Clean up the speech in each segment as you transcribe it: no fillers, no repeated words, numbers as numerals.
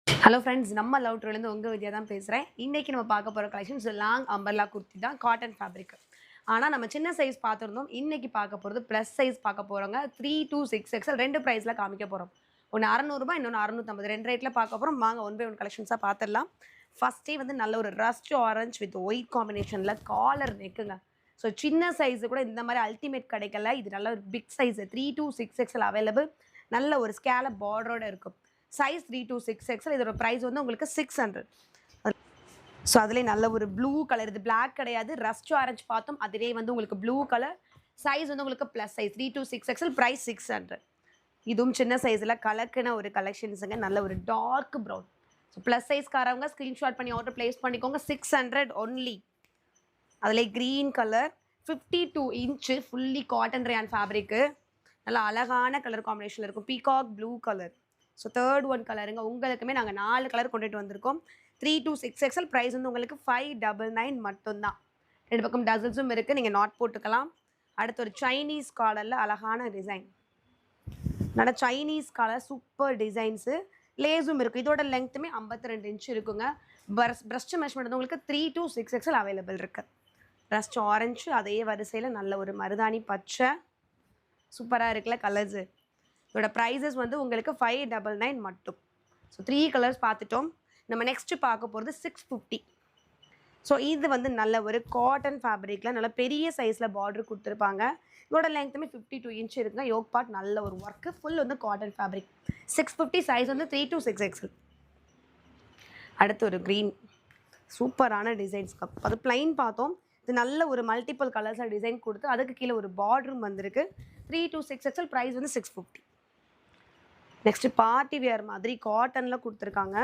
Hello friends, நம்ம love ட்ரோலேருந்து உங்கள் வித்யா தான் பேசுகிறேன். இன்றைக்கி நம்ம பார்க்க போகிற கலெக்ஷன்ஸ் லாங் அம்பர்லா குர்த்தி தான், காட்டன் ஃபேப்ரிக். ஆனால் நம்ம சின்ன சைஸ் பார்த்துருந்தோம். இன்றைக்கி பார்க்க போகிறது ப்ளஸ் சைஸ் பார்க்க போகிறோங்க. 3 to 6XL ரெண்டு ப்ரைஸில் காமிக்க போகிறோம். ஒன்று 600 இன்னொன்று 650 ரெண்டு ரேட்டில் பார்க்க போகிறோம். வாங்க ஒன் பை ஒன் கலெக்ஷன்ஸாக பார்த்துடலாம். ஃபஸ்ட்டே வந்து நல்ல ஒரு ரஸ்ட் ஆரஞ்ச் வித் ஒயிட் காம்பினேஷனில் காலர் நெக்குங்க. ஸோ சின்ன சைஸு கூட இந்த மாதிரி அல்டிமேட் கிடைக்கல. இது நல்ல ஒரு big size 3 to 6XL available. நல்ல ஒரு ஸ்கேலப் பார்டரோடு இருக்கும். Size 3 to 6XL. இதோட ப்ரைஸ் வந்து உங்களுக்கு 600. ஸோ அதிலே நல்ல ஒரு ப்ளூ கலர், இது பிளாக் கிடையாது, ரஸ்ட் ஆரஞ்ச் பார்த்தோம். அதிலே வந்து உங்களுக்கு ப்ளூ கலர். சைஸ் வந்து உங்களுக்கு plus size 3 to 6XL. Price 600. இதுவும் சின்ன சைஸில் கலக்கின ஒரு கலெக்ஷன்ஸுங்க. நல்ல ஒரு டார்க் ப்ரௌன். ஸோ ப்ளஸ் சைஸ்காரவங்க ஸ்க்ரீன்ஷாட் பண்ணி ஆர்டர் ப்ளேஸ் பண்ணிக்கோங்க. 600 ஒன்லி. அதிலே green colour 52 inch fully cotton rayon fabric. நல்லா அழகான கலர் காம்பினேஷனில் இருக்கும். Peacock blue colour. So third one கலருங்க. உங்களுக்குமே நாங்கள் 4 கலர் கொண்டுட்டு வந்திருக்கோம். 3 to 6XL. ப்ரைஸ் வந்து உங்களுக்கு 599 மட்டும்தான். ரெண்டு பக்கம் டசல்ஸும் இருக்குது, நீங்கள் நாட் போட்டுக்கலாம். அடுத்து ஒரு சைனீஸ் காலரில் அழகான டிசைன். நல்ல சைனீஸ் காலர் சூப்பர் டிசைன்ஸு. லேஸும் இருக்குது. இதோட லெங்க்த்துமே 52 இன்ச்சு இருக்குங்க. பிரஸ்ட் மெஷர்மெண்ட் வந்து உங்களுக்கு 3 to 6XL அவைலபிள் இருக்குது. பிரஸ்ட் ஆரஞ்சு, அதே வரிசையில் நல்ல ஒரு மருதாணி பச்சை சூப்பராக இருக்குல்ல கலர்ஸு. இதோட ப்ரைஸஸ் வந்து உங்களுக்கு 599 மட்டும். ஸோ 3 கலர்ஸ் பார்த்துட்டோம். நம்ம நெக்ஸ்ட்டு பார்க்க போகிறது 650. ஸோ இது வந்து நல்ல ஒரு காட்டன் ஃபேப்ரிக்கில் நல்ல பெரிய சைஸில் பார்டர் கொடுத்துருப்பாங்க. இதோட லெங்க்த்துமே 52 இன்ச் இருக்குங்க. யோக் பார்ட் நல்ல ஒரு ஒர்க்கு, ஃபுல் வந்து காட்டன் ஃபேப்ரிக். 650. சைஸ் வந்து 3 to 6XL. அடுத்து ஒரு க்ரீன் சூப்பரான டிசைன்ஸ் கப். அது பிளைன் பார்த்தோம். இது நல்ல ஒரு மல்டிபிள் கலர்ஸில் டிசைன் கொடுத்து அதுக்கு கீழே ஒரு பார்டரும் வந்திருக்கு. 3 to 6XL. ப்ரைஸ் வந்து 650. நெக்ஸ்ட்டு பார்ட்டி வியர் மாதிரி காட்டனில் கொடுத்துருக்காங்க.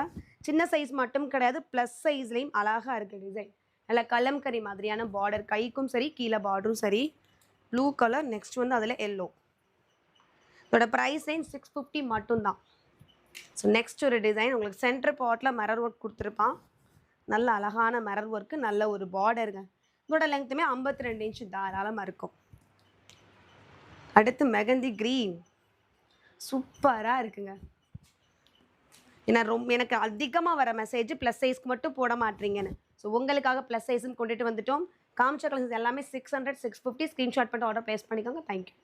சின்ன சைஸ் மட்டும் கிடையாது, ப்ளஸ் சைஸ்லேயும் அழகாக இருக்குது டிசைன். நல்லா கலம்கரி மாதிரியான பார்டர், கைக்கும் சரி கீழே பார்டரும் சரி. Blue colour. நெக்ஸ்ட் வந்து அதில் எல்லோ. இதோட ப்ரைஸ் ரேஞ்ச் 650 மட்டும்தான். ஸோ நெக்ஸ்ட் ஒரு டிசைன் உங்களுக்கு சென்டர் பார்ட்டில் மிரர் ஒர்க் கொடுத்துருப்பான். நல்ல அழகான மிரர் ஒர்க்கு, நல்ல ஒரு பார்டருங்க. இதோட லெங்க்த்துமே 52 இன்ச்சு தாராளமாக இருக்கும். அடுத்து மெகந்தி க்ரீன் சூப்பராக இருக்குங்க. ஏன்னா எனக்கு அதிகமாக வர மெசேஜ் ப்ளஸ் சைஸ்க்கு மட்டும் போட மாட்டீங்கன்னு. ஸோ உங்களுக்காக ப்ளஸ் சைஸ்ன்னு கொண்டுட்டு வந்துட்டோம். காமிச்ச கலர்ஸ் எல்லாமே 600 650. ஸ்க்ரீன்ஷாட் பண்ணிட்டு ஆர்டர் ப்ளேஸ் பண்ணிக்கோங்க. தேங்க்யூ.